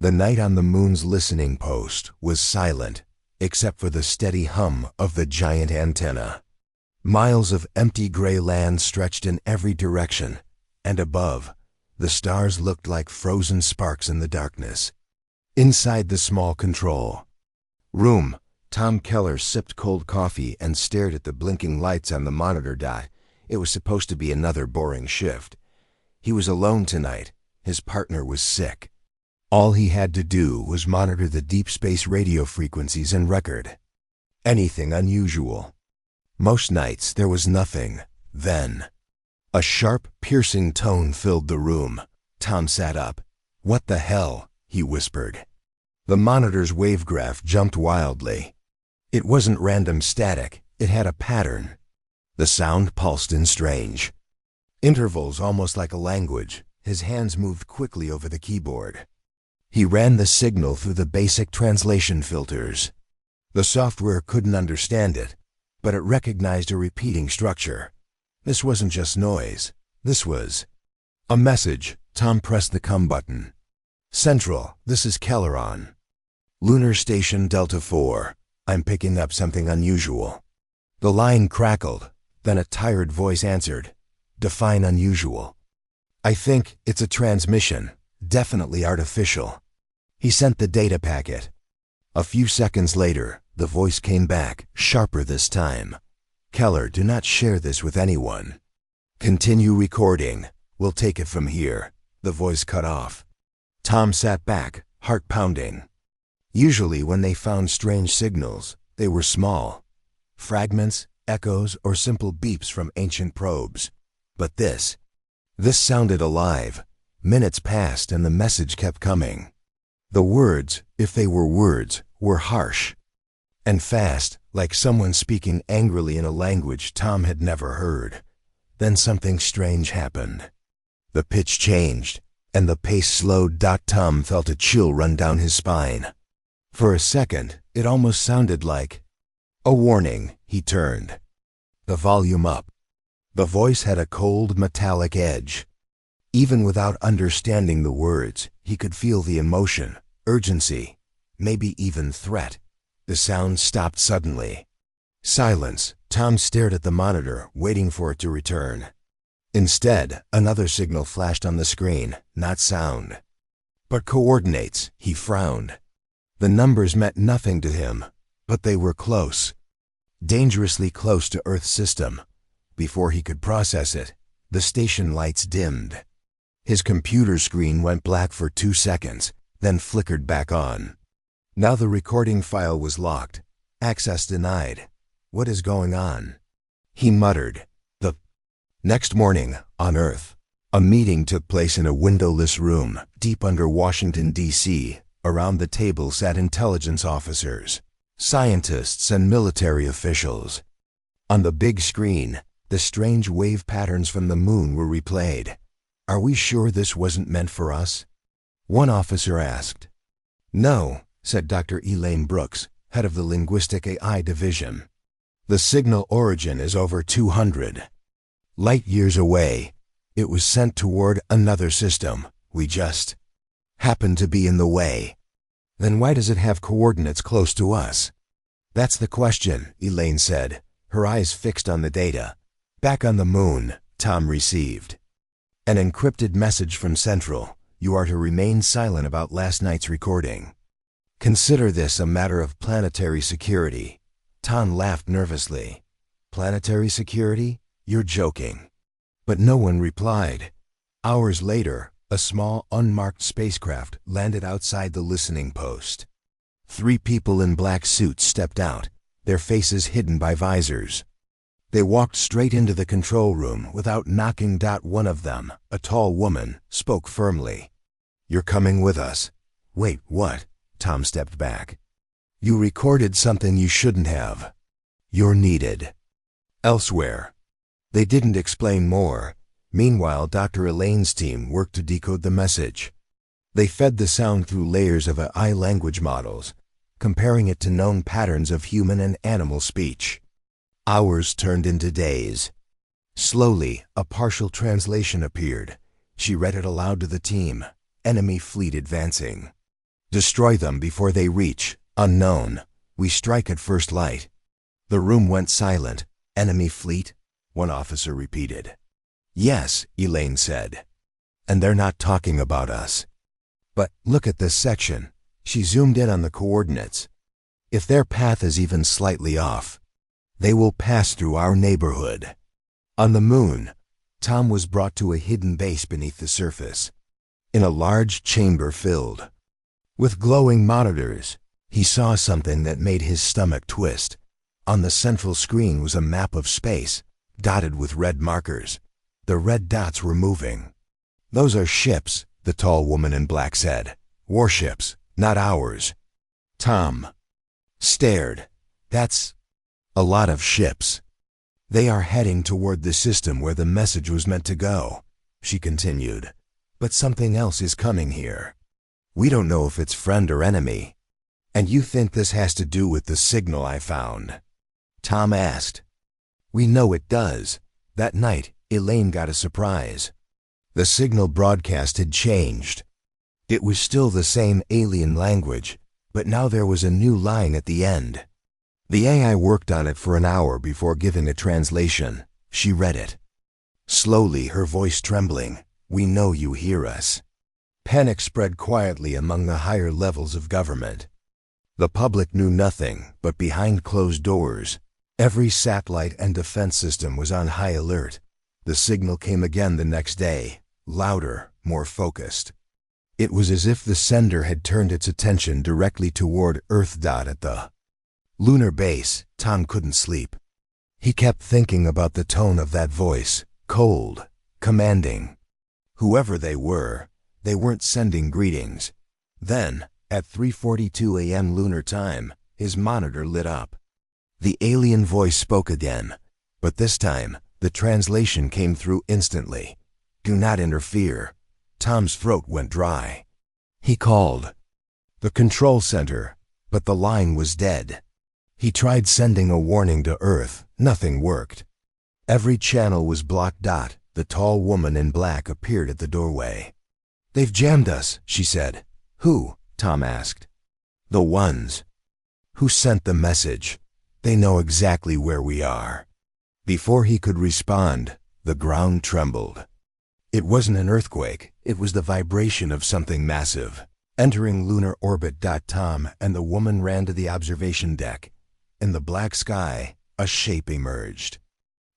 The night on the moon's listening post was silent, except for the steady hum of the giant antenna. Miles of empty gray land stretched in every direction, and above, the stars looked like frozen sparks in the darkness. Inside the small control room, Tom Keller sipped cold coffee and stared at the blinking lights on the monitor dot. It was supposed to be another boring shift. He was alone tonight. His partner was sick. All he had to do was monitor the deep space radio frequencies and record anything unusual. Most nights there was nothing. Then, a sharp, piercing tone filled the room. Tom sat up. "What the hell?" he whispered. The monitor's wave graph jumped wildly. It wasn't random static. It had a pattern. The sound pulsed in strange intervals, almost like a language. His hands moved quickly over the keyboard. He ran the signal through the basic translation filters. The software couldn't understand it, but it recognized a repeating structure. This wasn't just noise. This was a message. Tom pressed the come button. "Central, this is Keller on Lunar Station Delta 4. I'm picking up something unusual." The line crackled, then a tired voice answered. "Define unusual." "I think it's a transmission, definitely artificial." He sent the data packet. A few seconds later, the voice came back, sharper this time. "Keller, do not share this with anyone. Continue recording. We'll take it from here." The voice cut off. Tom sat back, heart pounding. Usually when they found strange signals, they were small fragments, echoes, or simple beeps from ancient probes. But this sounded alive. Minutes passed and the message kept coming. The words, if they were words, were harsh and fast, like someone speaking angrily in a language Tom had never heard. Then something strange happened. The pitch changed, and the pace slowed. Tom felt a chill run down his spine. For a second, it almost sounded like a warning. He turned the volume up. The voice had a cold, metallic edge. Even without understanding the words, he could feel the emotion, urgency, maybe even threat. The sound stopped suddenly. Silence. Tom stared at the monitor, waiting for it to return. Instead, another signal flashed on the screen, not sound, but coordinates. He frowned. The numbers meant nothing to him, but they were close. Dangerously close to Earth's system. Before he could process it, the station lights dimmed. His computer screen went black for 2 seconds, then flickered back on. Now the recording file was locked. Access denied. What is going on? He muttered. The next morning, on Earth, a meeting took place in a windowless room, deep under Washington, D.C. Around the table sat intelligence officers, scientists, and military officials. On the big screen, the strange wave patterns from the moon were replayed. "Are we sure this wasn't meant for us?" one officer asked. "No," said Dr. Elaine Brooks, head of the Linguistic AI Division. "The signal origin is over 200 light years away. It was sent toward another system. We just happened to be in the way." "Then why does it have coordinates close to us?" "That's the question," Elaine said, her eyes fixed on the data. Back on the moon, Tom received an encrypted message from Central. "You are to remain silent about last night's recording. Consider this a matter of planetary security." Tom laughed nervously. "Planetary security? You're joking." But no one replied. Hours later, a small, unmarked spacecraft landed outside the listening post. 3 people in black suits stepped out, their faces hidden by visors. They walked straight into the control room without knocking. One of them, a tall woman, spoke firmly. "You're coming with us." "Wait, what?" Tom stepped back. "You recorded something you shouldn't have. You're needed elsewhere." They didn't explain more. Meanwhile, Dr. Elaine's team worked to decode the message. They fed the sound through layers of AI language models, comparing it to known patterns of human and animal speech. Hours turned into days. Slowly, a partial translation appeared. She read it aloud to the team. "Enemy fleet advancing." Destroy them before they reach unknown. We strike at first light. The room went silent. Enemy fleet? One officer repeated. Yes, Elaine said. And they're not talking about us. But look at this section. She zoomed in on the coordinates. If their path is even slightly off, they will pass through our neighborhood. On the moon, Tom was brought to a hidden base beneath the surface, in a large chamber filled with glowing monitors. He saw something that made his stomach twist. On the central screen was a map of space, dotted with red markers. The red dots were moving. Those are ships, the tall woman in black said. Warships, not ours. Tom stared. That's a lot of ships. They are heading toward the system where the message was meant to go, she continued. But something else is coming here. We don't know if it's friend or enemy. And you think this has to do with the signal I found? Tom asked. We know it does. That night, Elaine got a surprise. The signal broadcast had changed. It was still the same alien language, but now there was a new line at the end. The AI worked on it for an hour before giving a translation. She read it. Slowly, her voice trembling. We know you hear us. Panic spread quietly among the higher levels of government. The public knew nothing, but behind closed doors, every satellite and defense system was on high alert. The signal came again the next day, louder, more focused. It was as if the sender had turned its attention directly toward Earth. At the lunar base, Tom couldn't sleep. He kept thinking about the tone of that voice, cold, commanding. Whoever they weren't sending greetings. Then, at 3:42 a.m. lunar time, his monitor lit up. The alien voice spoke again, but this time, the translation came through instantly. Do not interfere. Tom's throat went dry. He called the control center, but the line was dead. He tried sending a warning to Earth. Nothing worked. Every channel was blocked. The tall woman in black appeared at the doorway. They've jammed us, she said. Who? Tom asked. The ones who sent the message. They know exactly where we are. Before he could respond, the ground trembled. It wasn't an earthquake, it was the vibration of something massive. Entering lunar orbit. Tom and the woman ran to the observation deck. In the black sky, a shape emerged.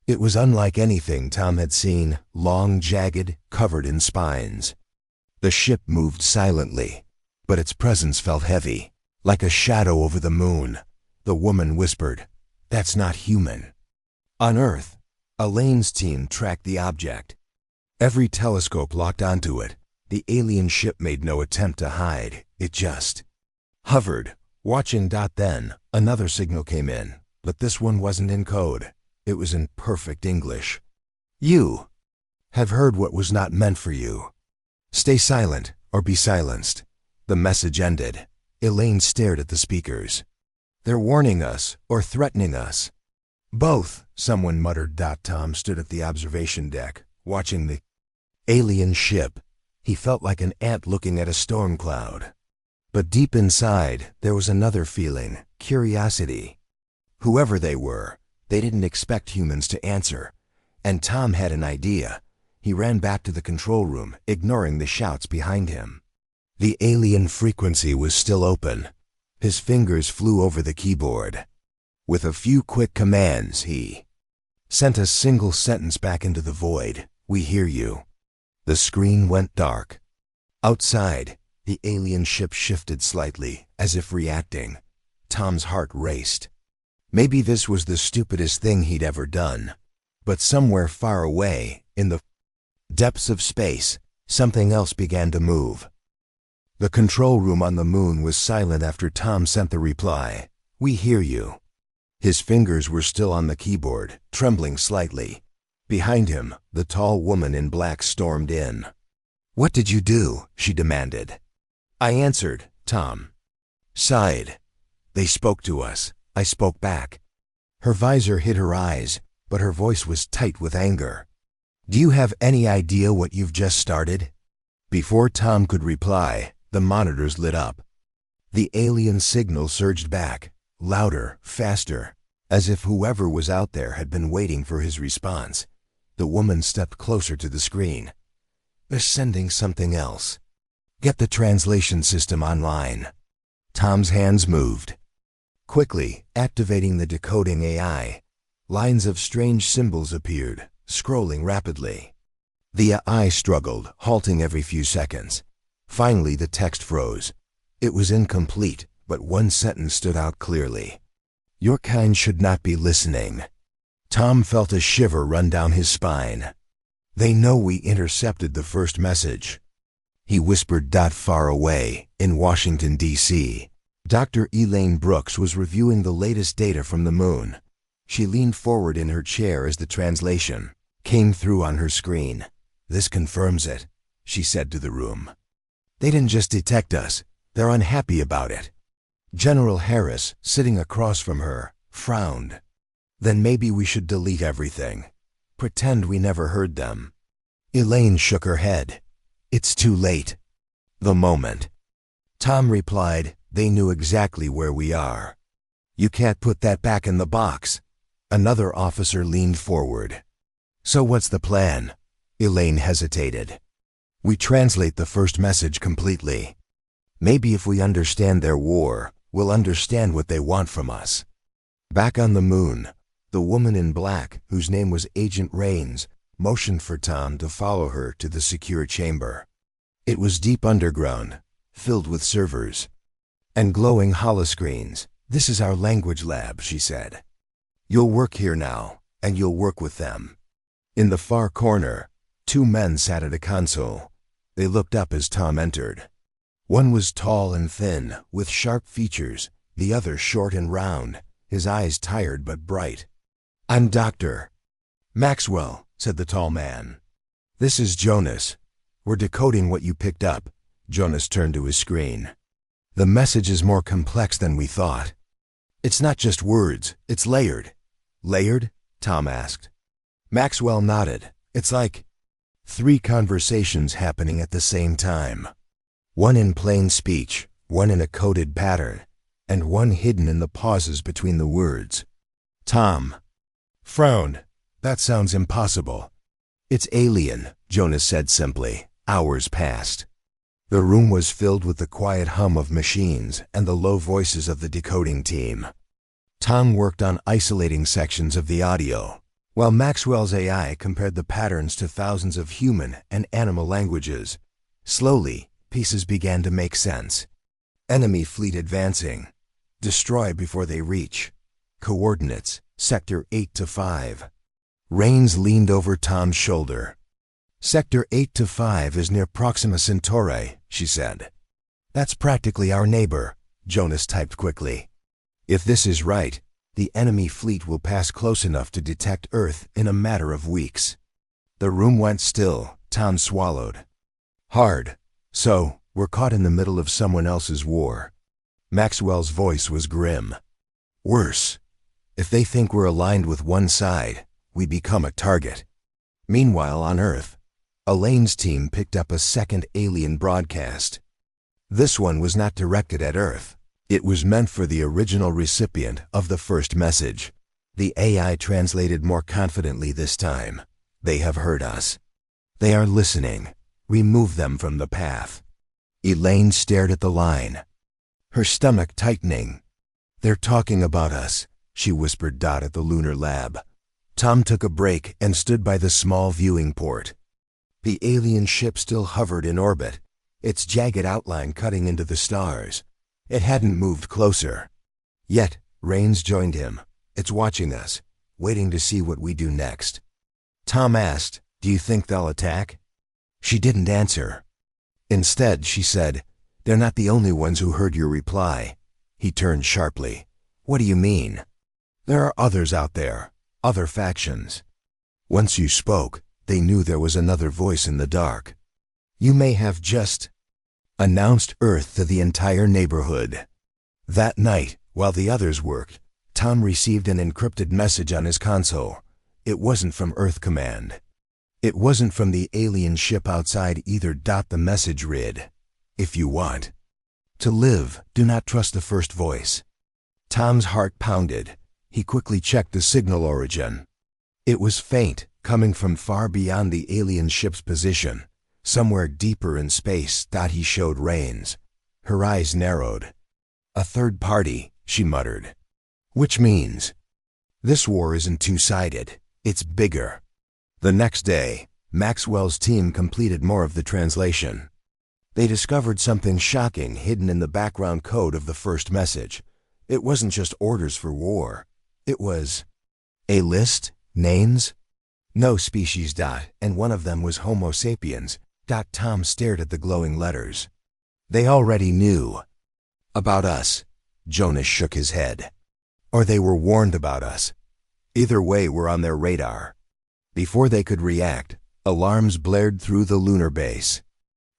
It was unlike anything Tom had seen, long, jagged, covered in spines. The ship moved silently, but its presence felt heavy, like a shadow over the moon. The woman whispered, That's not human. On Earth, Elaine's team tracked the object. Every telescope locked onto it. The alien ship made no attempt to hide. It just hovered, watching. Then, another signal came in, but this one wasn't in code. It was in perfect English. You have heard what was not meant for you. Stay silent or be silenced. The message ended. Elaine stared at the speakers. They're warning us or threatening us. Both, someone muttered. Tom stood at the observation deck, watching the alien ship. He felt like an ant looking at a storm cloud. But deep inside, there was another feeling, curiosity. Whoever they were, they didn't expect humans to answer. And Tom had an idea. He ran back to the control room, ignoring the shouts behind him. The alien frequency was still open. His fingers flew over the keyboard. With a few quick commands, he sent a single sentence back into the void. We hear you. The screen went dark. Outside, the alien ship shifted slightly, as if reacting. Tom's heart raced. Maybe this was the stupidest thing he'd ever done. But somewhere far away, in the depths of space, something else began to move. The control room on the moon was silent after Tom sent the reply. We hear you. His fingers were still on the keyboard, trembling slightly. Behind him, the tall woman in black stormed in. What did you do? She demanded. I answered, Tom sighed. They spoke to us. I spoke back. Her visor hid her eyes, but her voice was tight with anger. Do you have any idea what you've just started? Before Tom could reply, the monitors lit up. The alien signal surged back, louder, faster, as if whoever was out there had been waiting for his response. The woman stepped closer to the screen. "They're sending something else. Get the translation system online." Tom's hands moved. Quickly, activating the decoding AI, lines of strange symbols appeared, scrolling rapidly. The AI struggled, halting every few seconds. Finally, the text froze. It was incomplete, but one sentence stood out clearly. "Your kind should not be listening." Tom felt a shiver run down his spine. "They know we intercepted the first message." He whispered. Far away, in Washington, D.C., Dr. Elaine Brooks was reviewing the latest data from the moon. She leaned forward in her chair as the translation came through on her screen. "This confirms it," she said to the room. "They didn't just detect us, they're unhappy about it." General Harris, sitting across from her, frowned. "Then maybe we should delete everything. Pretend we never heard them." Elaine shook her head. "It's too late." "The moment." Tom replied, "They knew exactly where we are." "You can't put that back in the box." Another officer leaned forward. "So what's the plan?" Elaine hesitated. "We translate the first message completely. Maybe if we understand their war, we'll understand what they want from us." Back on the moon, the woman in black, whose name was Agent Rains, motioned for Tom to follow her to the secure chamber. It was deep underground, filled with servers and glowing holoscreens. "This is our language lab," she said. "You'll work here now, and you'll work with them." In the far corner, two men sat at a console. They looked up as Tom entered. One was tall and thin, with sharp features, the other short and round, his eyes tired but bright. "I'm Dr. Maxwell," said the tall man. "This is Jonas. We're decoding what you picked up." Jonas turned to his screen. "The message is more complex than we thought. It's not just words, it's layered." "Layered?" Tom asked. Maxwell nodded. "It's like 3 conversations happening at the same time. One in plain speech, one in a coded pattern, and one hidden in the pauses between the words." Tom frowned. "That sounds impossible." "It's alien," Jonas said simply. Hours passed. The room was filled with the quiet hum of machines and the low voices of the decoding team. Tom worked on isolating sections of the audio, while Maxwell's AI compared the patterns to thousands of human and animal languages. Slowly, pieces began to make sense. Enemy fleet advancing. Destroy before they reach. Coordinates, Sector 8 to 5. Rains leaned over Tom's shoulder. "Sector 8 to 5 is near Proxima Centauri," she said. "That's practically our neighbor," Jonas typed quickly. "If this is right, the enemy fleet will pass close enough to detect Earth in a matter of weeks." The room went still. Tom swallowed hard. "So, we're caught in the middle of someone else's war." Maxwell's voice was grim. "Worse. If they think we're aligned with one side, we become a target." Meanwhile, on Earth, Elaine's team picked up a second alien broadcast. This one was not directed at Earth. It was meant for the original recipient of the first message. The AI translated more confidently this time. "They have heard us. They are listening. Remove them from the path." Elaine stared at the line, her stomach tightening. "They're talking about us," she whispered at the lunar lab. Tom took a break and stood by the small viewing port. The alien ship still hovered in orbit, its jagged outline cutting into the stars. It hadn't moved closer. Yet, Rains joined him. "It's watching us, waiting to see what we do next." Tom asked, "Do you think they'll attack?" She didn't answer. Instead, she said, "They're not the only ones who heard your reply." He turned sharply. "What do you mean?" "There are others out there, other factions. Once you spoke, they knew there was another voice in the dark. You may have just announced Earth to the entire neighborhood." That night, while the others worked, Tom received an encrypted message on his console. It wasn't from Earth Command. It wasn't from the alien ship outside either. The message read, "If you want To live, do not trust the first voice. Tom's heart pounded. He quickly checked the signal origin. It was faint, coming from far beyond the alien ship's position. Somewhere deeper in space, he showed Rains. Her eyes narrowed. "A third party," she muttered. "Which means this war isn't two-sided. It's bigger." The next day, Maxwell's team completed more of the translation. They discovered something shocking hidden in the background code of the first message. It wasn't just orders for war. It was a list, names, no species. And one of them was Homo sapiens. Tom stared at the glowing letters. They already knew about us. Jonas shook his head. Or they were warned about us. Either way, we're on their radar. Before they could react, alarms blared through the lunar base.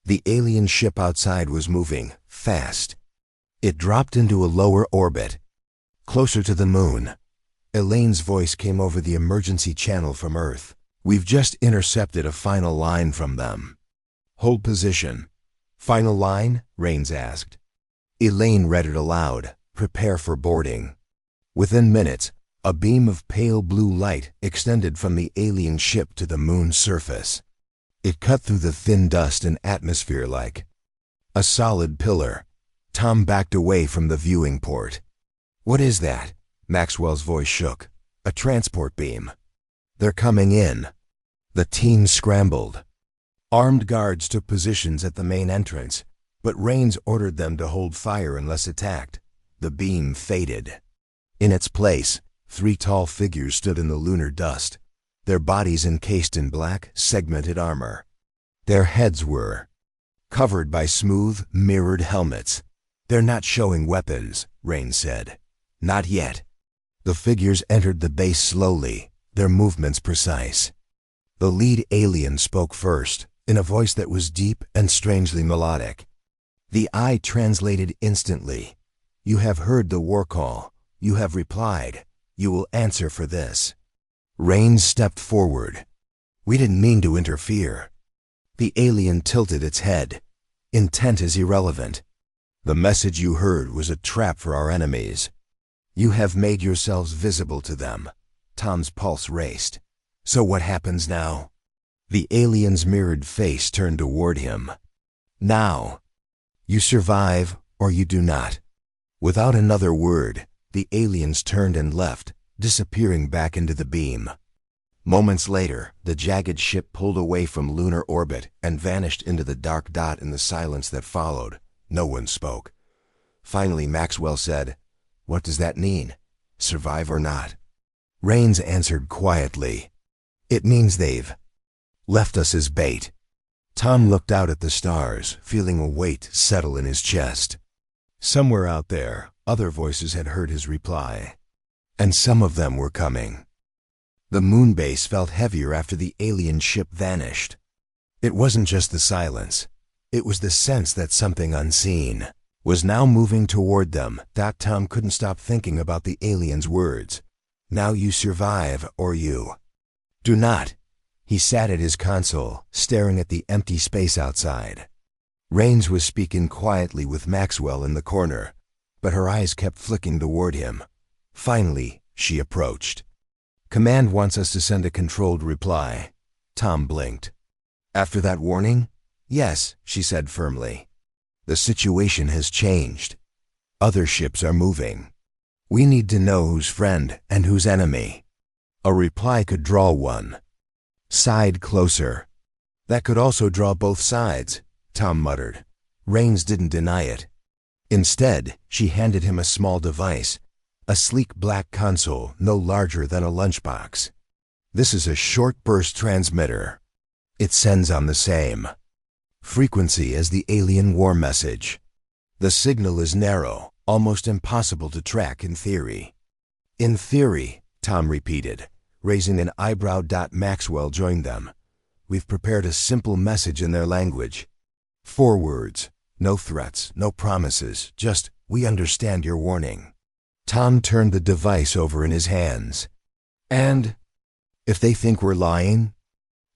The alien ship outside was moving fast. It dropped into a lower orbit, closer to the moon. Elaine's voice came over the emergency channel from Earth. "We've just intercepted a final line from them." "Hold position." "Final line?" Rains asked. Elaine read it aloud. "Prepare for boarding." Within minutes, a beam of pale blue light extended from the alien ship to the moon's surface. It cut through the thin dust and atmosphere like a solid pillar. Tom backed away from the viewing port. "What is that?" Maxwell's voice shook. "A transport beam." "They're coming in." The team scrambled. Armed guards took positions at the main entrance, but Rains ordered them to hold fire unless attacked. The beam faded. In its place, 3 tall figures stood in the lunar dust, their bodies encased in black, segmented armor. Their heads were covered by smooth, mirrored helmets. "They're not showing weapons," Rains said. "Not yet." The figures entered the base slowly, their movements precise. The lead alien spoke first, in a voice that was deep and strangely melodic. The eye translated instantly. "You have heard the war call. You have replied. You will answer for this." Rains stepped forward. "We didn't mean to interfere." The alien tilted its head. Intent is irrelevant. "The message you heard was a trap for our enemies. You have made yourselves visible to them." Tom's pulse raced. "So what happens now?" The alien's mirrored face turned toward him. "Now, you survive or you do not." Without another word, the aliens turned and left, disappearing back into the beam. Moments later, the jagged ship pulled away from lunar orbit and vanished into the dark dot in the silence that followed. No one spoke. Finally, Maxwell said, "What does that mean? Survive or not?" Rains answered quietly, "It means they've left us as bait." Tom looked out at the stars, feeling a weight settle in his chest. Somewhere out there, other voices had heard his reply, and some of them were coming. The moon base felt heavier after the alien ship vanished. It wasn't just the silence. It was the sense that something unseen was now moving toward them. Tom couldn't stop thinking about the alien's words. "Now you survive or you do not." He sat at his console, staring at the empty space outside. Rains was speaking quietly with Maxwell in the corner, but her eyes kept flicking toward him. Finally, she approached. "Command wants us to send a controlled reply." Tom blinked. "After that warning?" "Yes," she said firmly. "The situation has changed. Other ships are moving. We need to know who's friend and who's enemy." A reply could draw one side closer. That could also draw both sides, Tom muttered. Rains didn't deny it. Instead, she handed him a small device, a sleek black console no larger than a lunchbox. "This is a short-burst transmitter. It sends on the same frequency as the alien war message. The signal is narrow, almost impossible to track in theory." "In theory," Tom repeated, raising an eyebrow. Maxwell joined them. "We've prepared a simple message in their language. 4 words, no threats, no promises, just, 'We understand your warning.'" Tom turned the device over in his hands. "And if they think we're lying?"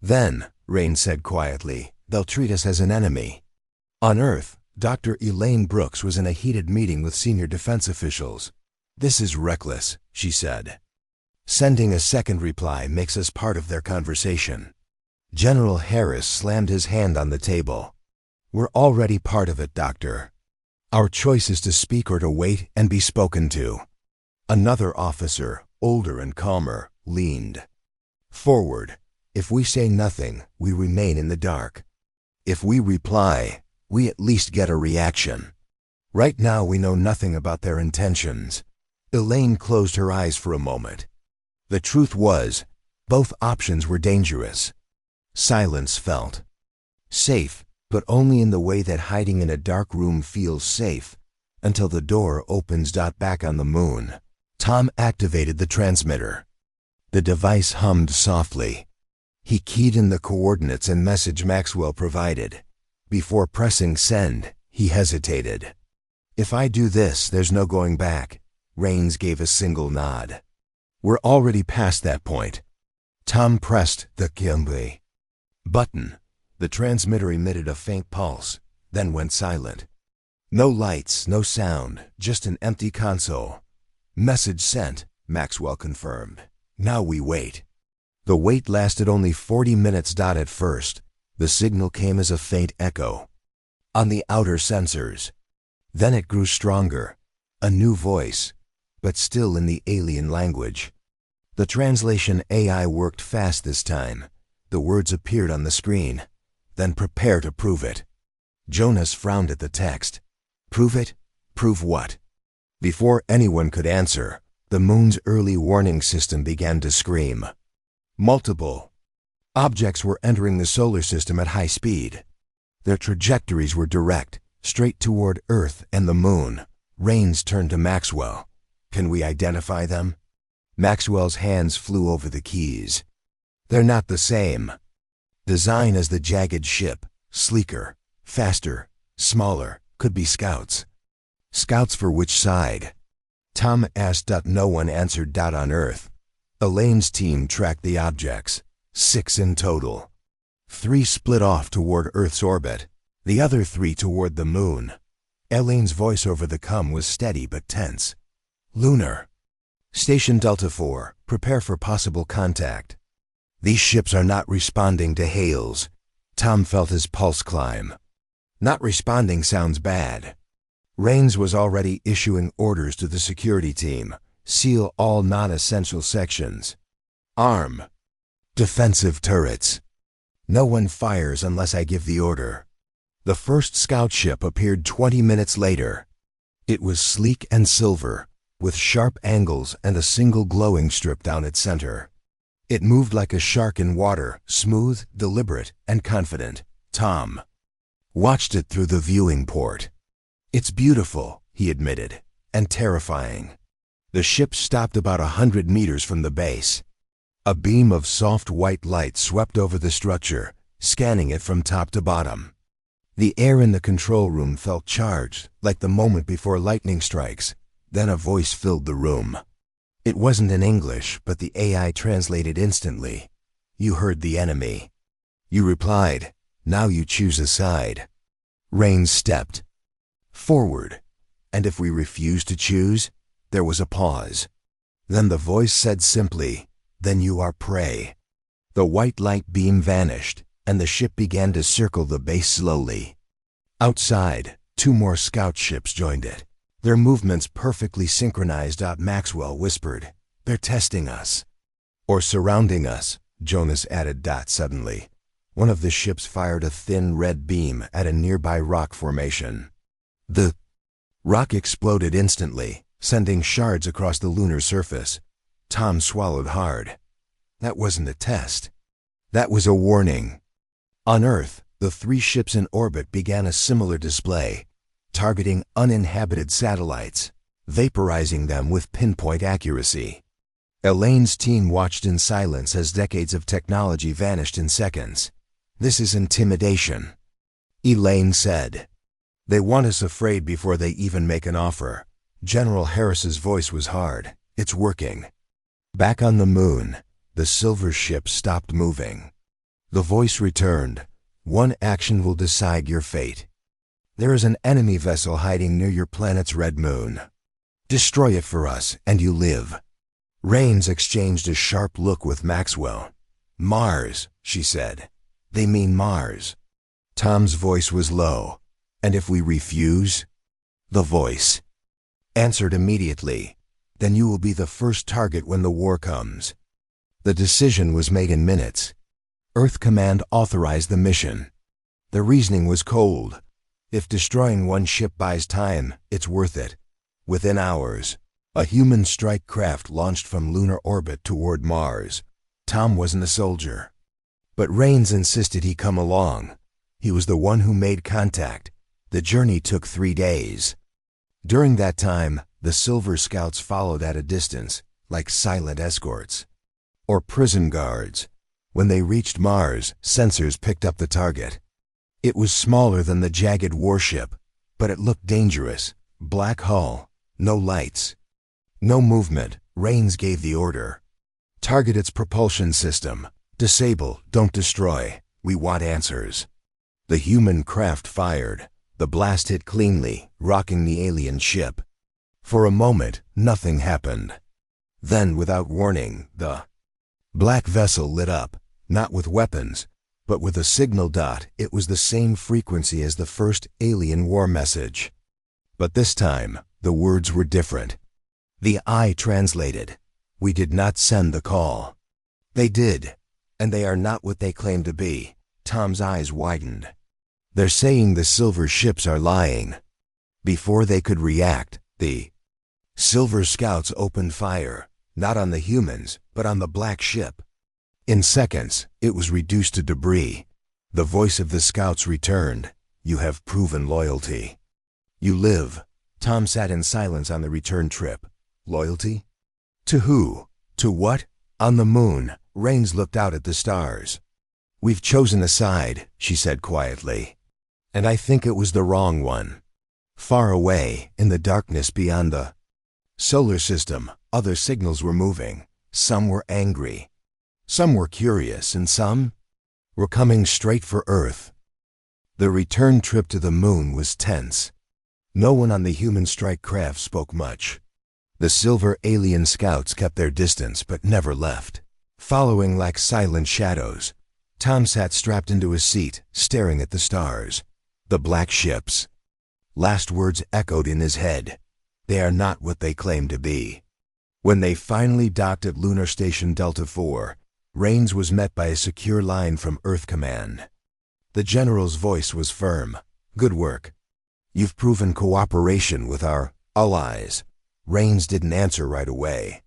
"Then," Rain said quietly, "they'll treat us as an enemy. On Earth, Dr. Elaine Brooks was in a heated meeting with senior defense officials. "This is reckless," she said. "Sending a second reply makes us part of their conversation." General Harris slammed his hand on the table. "We're already part of it, Doctor. Our choice is to speak or to wait and be spoken to." Another officer, older and calmer, leaned forward. "If we say nothing, we remain in the dark. If we reply, we at least get a reaction. Right now we know nothing about their intentions." Elaine closed her eyes for a moment. The truth was, both options were dangerous. Silence felt safe, but only in the way that hiding in a dark room feels safe, until the door opens. Back on the moon, Tom activated the transmitter. The device hummed softly. He keyed in the coordinates and message Maxwell provided. Before pressing send, he hesitated. "If I do this, there's no going back." Rains gave a single nod. "We're already past that point." Tom pressed the Kimbe button. The transmitter emitted a faint pulse, then went silent. No lights, no sound, just an empty console. "Message sent," Maxwell confirmed. "Now we wait." The wait lasted only 40 minutes. At first, the signal came as a faint echo on the outer sensors. Then it grew stronger, a new voice, but still in the alien language. The translation AI worked fast this time. The words appeared on the screen. "Then prepare to prove it." Jonas frowned at the text. "Prove it? Prove what?" Before anyone could answer, the moon's early warning system began to scream. Multiple objects were entering the solar system at high speed. Their trajectories were direct, straight toward Earth and the moon. Rains turned to Maxwell. "Can we identify them?" Maxwell's hands flew over the keys. "They're not the same. Design as the jagged ship, sleeker, faster, smaller, could be scouts." "Scouts for which side?" Tom asked. No one answered. On Earth, Elaine's team tracked the objects, 6 in total. 3 split off toward Earth's orbit, the other 3 toward the moon. Elaine's voice over the comm was steady but tense. "Lunar. Station Delta 4, prepare for possible contact. These ships are not responding to hails." Tom felt his pulse climb. Not responding sounds bad. Rains was already issuing orders to the security team. "Seal all non-essential sections. Arm defensive turrets. No one fires unless I give the order." The first scout ship appeared 20 minutes later. It was sleek and silver, with sharp angles and a single glowing strip down its center. It moved like a shark in water, smooth, deliberate, and confident. Tom watched it through the viewing port. "It's beautiful," he admitted, "and terrifying." The ship stopped about 100 meters from the base. A beam of soft white light swept over the structure, scanning it from top to bottom. The air in the control room felt charged, like the moment before lightning strikes. Then a voice filled the room. It wasn't in English, but the AI translated instantly. "You heard the enemy. You replied. Now you choose a side." Rain stepped forward. "And if we refuse to choose?" There was a pause. Then the voice said simply, "Then you are prey." The white light beam vanished, and the ship began to circle the base slowly. Outside, 2 more scout ships joined it. Their movements perfectly synchronized. Maxwell whispered, "They're testing us." "Or surrounding us," Jonas added. Suddenly, one of the ships fired a thin red beam at a nearby rock formation. The rock exploded instantly, sending shards across the lunar surface. Tom swallowed hard. That wasn't a test. That was a warning. On Earth, the 3 ships in orbit began a similar display, targeting uninhabited satellites, vaporizing them with pinpoint accuracy. Elaine's team watched in silence as decades of technology vanished in seconds. "This is intimidation," Elaine said. "They want us afraid before they even make an offer." General Harris's voice was hard. "It's working." Back on the moon, the silver ship stopped moving. The voice returned. "One action will decide your fate. There is an enemy vessel hiding near your planet's red moon. Destroy it for us, and you live." Rains exchanged a sharp look with Maxwell. "Mars," she said. "They mean Mars." Tom's voice was low. "And if we refuse?" The voice answered immediately. "Then you will be the first target when the war comes." The decision was made in minutes. Earth Command authorized the mission. The reasoning was cold. If destroying one ship buys time, it's worth it. Within hours, a human strike craft launched from lunar orbit toward Mars. Tom wasn't a soldier, but Rains insisted he come along. He was the one who made contact. The journey took 3 days. During that time, the Silver Scouts followed at a distance, like silent escorts or prison guards. When they reached Mars, sensors picked up the target. It was smaller than the jagged warship, but it looked dangerous. Black hull, no lights, no movement. Rains gave the order. "Target its propulsion system. Disable, don't destroy. We want answers." The human craft fired. The blast hit cleanly, rocking the alien ship. For a moment, nothing happened. Then, without warning, the black vessel lit up, not with weapons, but with a signal dot. It was the same frequency as the first alien war message. But this time, the words were different. The eye translated. "We did not send the call." They did, and they are not what they claim to be. Tom's eyes widened. "They're saying the silver ships are lying." Before they could react, the Silver Scouts opened fire, not on the humans, but on the black ship. In seconds, it was reduced to debris. The voice of the Scouts returned. "You have proven loyalty. You live." Tom sat in silence on the return trip. Loyalty? To who? To what? On the moon, Rains looked out at the stars. "We've chosen a side," she said quietly. "And I think it was the wrong one." Far away, in the darkness beyond the solar system, other signals were moving. Some were angry. Some were curious, and some were coming straight for Earth. The return trip to the moon was tense. No one on the human strike craft spoke much. The silver alien scouts kept their distance but never left. Following like silent shadows, Tom sat strapped into his seat, staring at the stars. The black ships. Last words echoed in his head. They are not what they claim to be. When they finally docked at Lunar Station Delta 4, Rains was met by a secure line from Earth Command. The general's voice was firm. "Good work. You've proven cooperation with our allies." Rains didn't answer right away.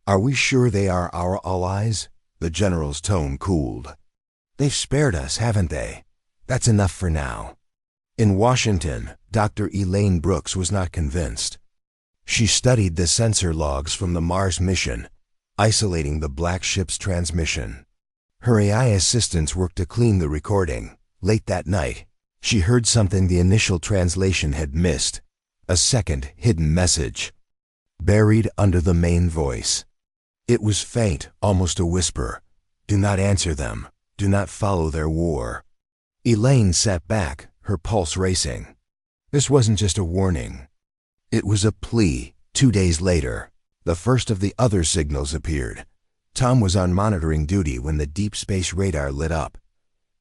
"Are we sure they are our allies?" The general's tone cooled. "They've spared us, haven't they? That's enough for now." In Washington, Dr. Elaine Brooks was not convinced. She studied the sensor logs from the Mars mission, isolating the black ship's transmission. Her AI assistants worked to clean the recording. Late that night, she heard something the initial translation had missed. A second hidden message, buried under the main voice. It was faint, almost a whisper. "Do not answer them. Do not follow their war." Elaine sat back, her pulse racing. This wasn't just a warning. It was a plea. 2 days later, the first of the other signals appeared. Tom was on monitoring duty when the deep space radar lit up.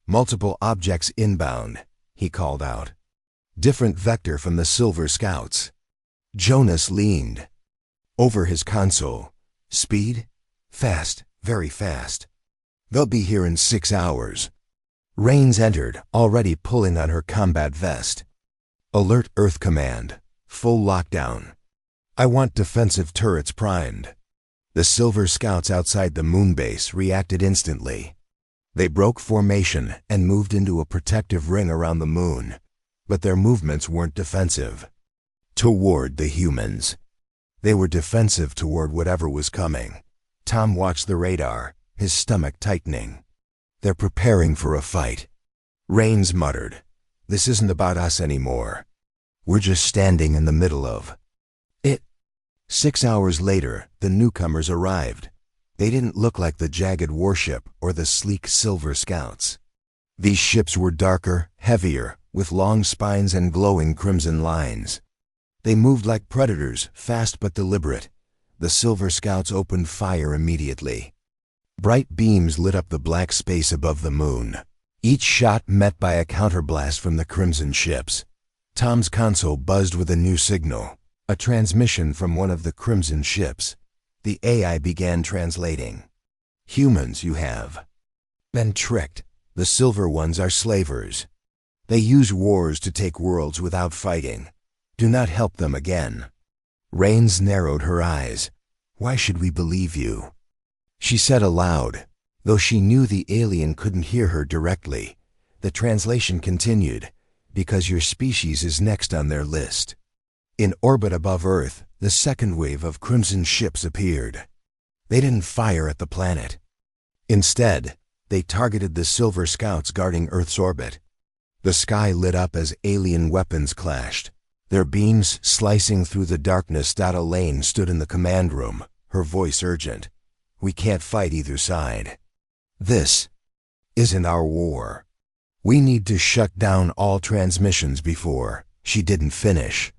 "Multiple objects inbound," he called out. "Different vector from the Silver Scouts." Jonas leaned over his console. "Speed? Fast, very fast. They'll be here in 6 hours. Rains entered, already pulling on her combat vest. "Alert Earth Command. Full lockdown. I want defensive turrets primed." The Silver Scouts outside the moon base reacted instantly. They broke formation and moved into a protective ring around the moon, but their movements weren't defensive toward the humans. They were defensive toward whatever was coming. Tom watched the radar, his stomach tightening. "They're preparing for a fight." Rains muttered, "This isn't about us anymore. We're just standing in the middle of it." 6 hours later, the newcomers arrived. They didn't look like the jagged warship or the sleek Silver Scouts. These ships were darker, heavier, with long spines and glowing crimson lines. They moved like predators, fast but deliberate. The Silver Scouts opened fire immediately. Bright beams lit up the black space above the moon. Each shot met by a counterblast from the crimson ships. Tom's console buzzed with a new signal, a transmission from one of the crimson ships. The AI began translating. "Humans, you have been tricked. The silver ones are slavers. They use wars to take worlds without fighting. Do not help them again." Rains narrowed her eyes. "Why should we believe you?" She said aloud, though she knew the alien couldn't hear her directly. The translation continued, "Because your species is next on their list." In orbit above Earth, the second wave of crimson ships appeared. They didn't fire at the planet. Instead, they targeted the Silver Scouts guarding Earth's orbit. The sky lit up as alien weapons clashed, their beams slicing through the darkness. Elaine stood in the command room, her voice urgent. "We can't fight either side. This isn't our war. We need to shut down all transmissions before." She didn't finish.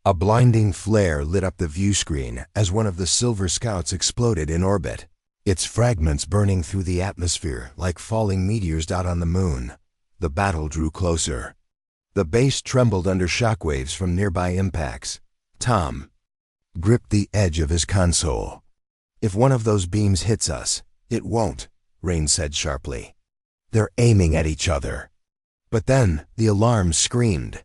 A blinding flare lit up the view screen as one of the Silver Scouts exploded in orbit, its fragments burning through the atmosphere like falling meteors. On the moon, the battle drew closer. The base trembled under shockwaves from nearby impacts. Tom gripped the edge of his console. "If one of those beams hits us, it won't," Rain said sharply. "They're aiming at each other." But then the alarm screamed.